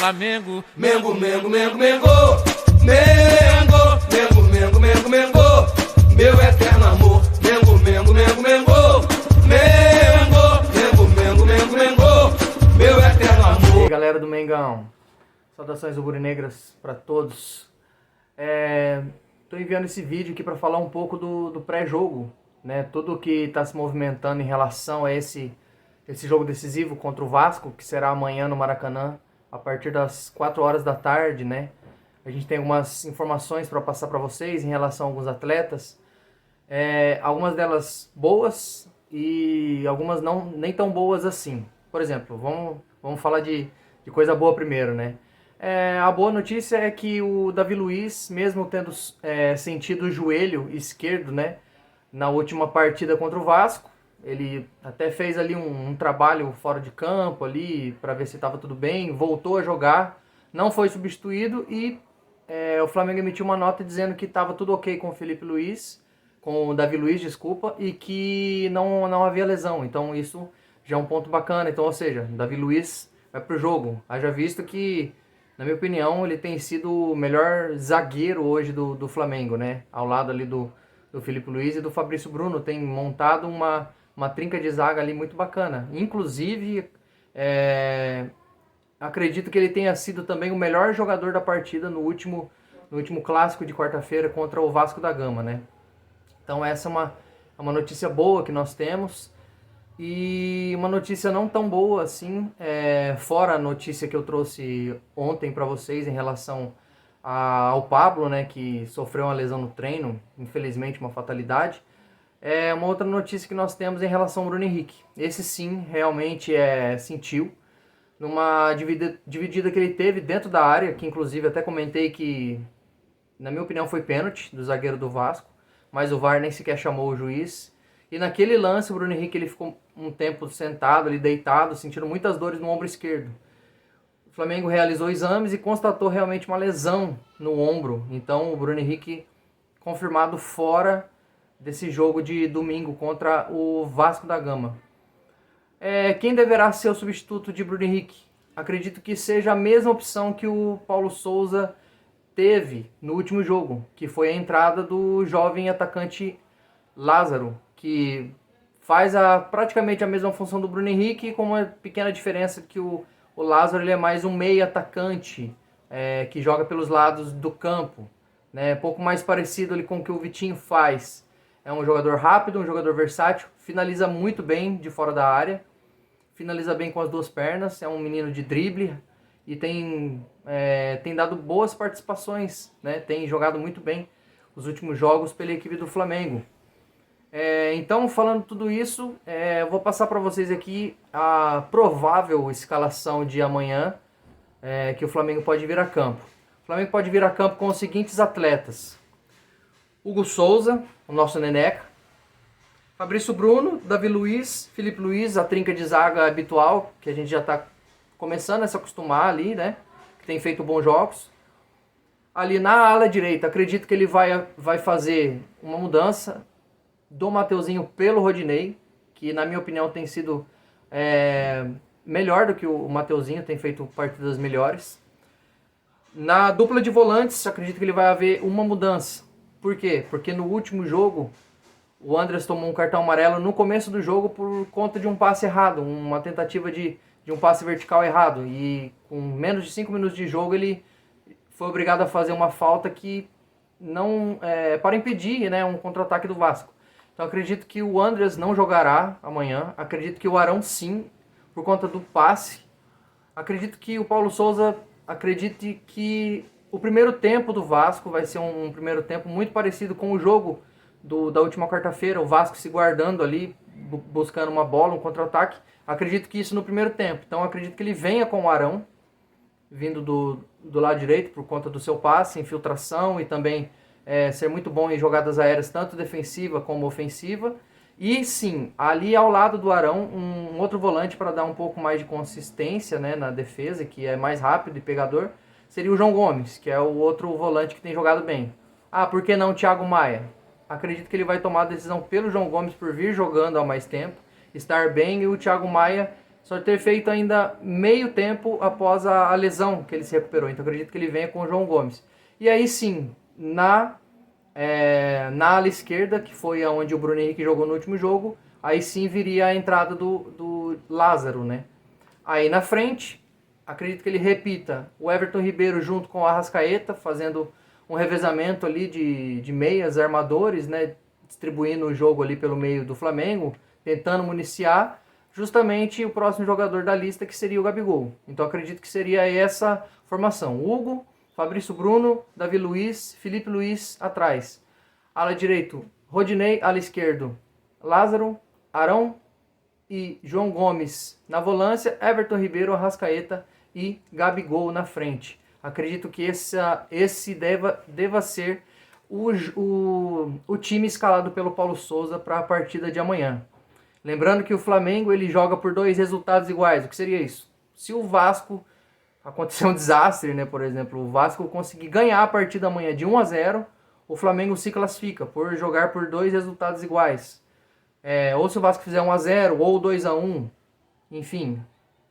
Flamengo, Mengo, Mengo, Mengo, Mengo, Mengo, Mengo, Mengo, Mengo, Mengo, meu eterno amor. Mengo, Mengo, Mengo, Mengo, Mengo, Mengo, Mengo, Mengo, Mengo, meu eterno E aí, amor. galera do Mengão, saudações rubro-negras para todos. Tô enviando esse vídeo aqui para falar um pouco do pré-jogo, né? Tudo que está se movimentando em relação a esse jogo decisivo contra o Vasco, que será amanhã no Maracanã, a partir das 4 horas da tarde, né? A gente tem algumas informações para passar para vocês em relação a alguns atletas, algumas delas boas e algumas não nem tão boas assim. Por exemplo, vamos falar de coisa boa primeiro, né? A boa notícia é que o Davi Luiz, mesmo tendo sentido o joelho esquerdo, né, na última partida contra o Vasco, ele até fez ali um trabalho fora de campo ali para ver se estava tudo bem, voltou a jogar, não foi substituído e o Flamengo emitiu uma nota dizendo que estava tudo ok com o Felipe Luiz, com o Davi Luiz, desculpa, e que não havia lesão. Então isso já é um ponto bacana. Então, ou seja, Davi Luiz vai pro jogo. Haja visto que, na minha opinião, ele tem sido o melhor zagueiro hoje do Flamengo, né? Ao lado ali do Felipe Luiz e do Fabrício Bruno. Tem montado uma trinca de zaga ali muito bacana. Inclusive, acredito que ele tenha sido também o melhor jogador da partida no último clássico de quarta-feira contra o Vasco da Gama, né? Então essa é uma notícia boa que nós temos. E uma notícia não tão boa assim, fora a notícia que eu trouxe ontem para vocês em relação ao Pablo, né, que sofreu uma lesão no treino, infelizmente uma fatalidade. Uma outra notícia que nós temos em relação ao Bruno Henrique. Esse sim, realmente sentiu numa dividida que ele teve dentro da área, que inclusive até comentei que, na minha opinião, foi pênalti do zagueiro do Vasco, mas o VAR nem sequer chamou o juiz. E naquele lance, o Bruno Henrique ele ficou um tempo sentado ali, deitado, sentindo muitas dores no ombro esquerdo. O Flamengo realizou exames e constatou realmente uma lesão no ombro. Então o Bruno Henrique confirmado fora desse jogo de domingo contra o Vasco da Gama. Quem deverá ser o substituto de Bruno Henrique? Acredito que seja a mesma opção que o Paulo Souza teve no último jogo, que foi a entrada do jovem atacante Lázaro, que faz praticamente a mesma função do Bruno Henrique, com uma pequena diferença que o Lázaro ele é mais um meio atacante, que joga pelos lados do campo, né? Pouco mais parecido ali com o que o Vitinho faz. É um jogador rápido, um jogador versátil, finaliza muito bem de fora da área, finaliza bem com as duas pernas, é um menino de drible e tem dado boas participações, né? Tem jogado muito bem os últimos jogos pela equipe do Flamengo. Então, falando tudo isso, eu vou passar para vocês aqui a provável escalação de amanhã, que o Flamengo pode vir a campo. O Flamengo pode vir a campo com os seguintes atletas: Hugo Souza, o nosso Neneca, Fabrício Bruno, Davi Luiz, Felipe Luiz, a trinca de zaga habitual, que a gente já está começando a se acostumar ali, né? Que tem feito bons jogos. Ali na ala direita, acredito que ele vai fazer uma mudança do Mateuzinho pelo Rodinei, que na minha opinião tem sido melhor do que o Mateuzinho, tem feito partidas melhores. Na dupla de volantes, acredito que ele vai haver uma mudança. Por quê? Porque no último jogo, o Andrés tomou um cartão amarelo no começo do jogo por conta de um passe errado, uma tentativa de um passe vertical errado. E com menos de 5 minutos de jogo, ele foi obrigado a fazer uma falta que não para impedir, né, um contra-ataque do Vasco. Então acredito que o Andrés não jogará amanhã. Acredito que o Arão sim, por conta do passe. Acredito que o Paulo Souza acredite que o primeiro tempo do Vasco vai ser um primeiro tempo muito parecido com o jogo da última quarta-feira. O Vasco se guardando ali, buscando uma bola, um contra-ataque. Acredito que isso no primeiro tempo. Então acredito que ele venha com o Arão, vindo do lado direito por conta do seu passe, infiltração e também ser muito bom em jogadas aéreas, tanto defensiva como ofensiva. E sim, ali ao lado do Arão, um outro volante para dar um pouco mais de consistência, né, na defesa, que é mais rápido e pegador, seria o João Gomes, que é o outro volante que tem jogado bem. Por que não o Thiago Maia? Acredito que ele vai tomar a decisão pelo João Gomes por vir jogando há mais tempo, estar bem, e o Thiago Maia só ter feito ainda meio tempo após a lesão que ele se recuperou. Então acredito que ele venha com o João Gomes. E aí sim, na ala esquerda, que foi onde o Bruno Henrique jogou no último jogo, aí sim viria a entrada do Lázaro, né? Aí na frente, acredito que ele repita o Everton Ribeiro junto com o Arrascaeta, fazendo um revezamento ali de meias armadores, né? Distribuindo o jogo ali pelo meio do Flamengo, tentando municiar justamente o próximo jogador da lista, que seria o Gabigol. Então acredito que seria essa formação: Hugo, Fabrício Bruno, Davi Luiz, Felipe Luiz atrás. Ala direito, Rodinei. Ala esquerdo, Lázaro, Arão e João Gomes na volância, Everton Ribeiro, Arrascaeta e Gabigol na frente. Acredito que esse deva ser o time escalado pelo Paulo Souza para a partida de amanhã. Lembrando que o Flamengo ele joga por 2 resultados iguais. O que seria isso? Se o Vasco acontecer um desastre, né, por exemplo, o Vasco conseguir ganhar a partida amanhã de 1-0, o Flamengo se classifica por jogar por 2 resultados iguais. Ou se o Vasco fizer 1-0 ou 2-1, enfim,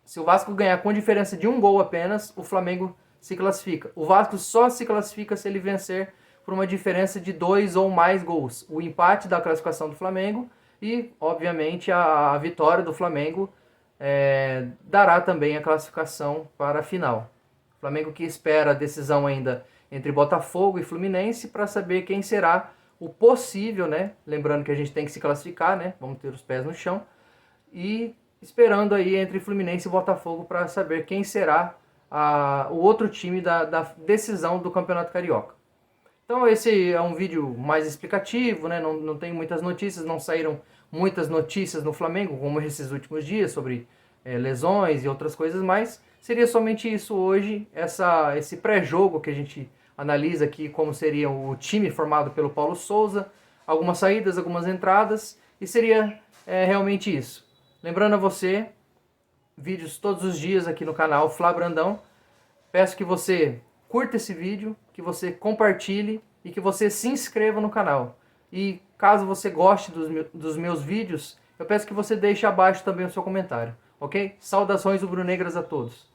se o Vasco ganhar com diferença de 1 gol apenas, o Flamengo se classifica. O Vasco só se classifica se ele vencer por uma diferença de 2 ou mais gols. O empate da classificação do Flamengo e, obviamente, a vitória do Flamengo dará também a classificação para a final. O Flamengo que espera a decisão ainda entre Botafogo e Fluminense para saber quem será o possível, né? Lembrando que a gente tem que se classificar, né? Vamos ter os pés no chão. E esperando aí entre Fluminense e Botafogo para saber quem será o outro time da decisão do Campeonato Carioca. Então esse é um vídeo mais explicativo, né? Não tem muitas notícias, não saíram muitas notícias no Flamengo, como esses últimos dias, sobre lesões e outras coisas, mas seria somente isso hoje, esse pré-jogo que a gente analisa aqui como seria o time formado pelo Paulo Souza, algumas saídas, algumas entradas, e seria realmente isso. Lembrando a você, vídeos todos os dias aqui no canal Flá Brandão. Peço que você curta esse vídeo, que você compartilhe e que você se inscreva no canal. E caso você goste dos meus vídeos, eu peço que você deixe abaixo também o seu comentário, ok? Saudações rubro-negras a todos.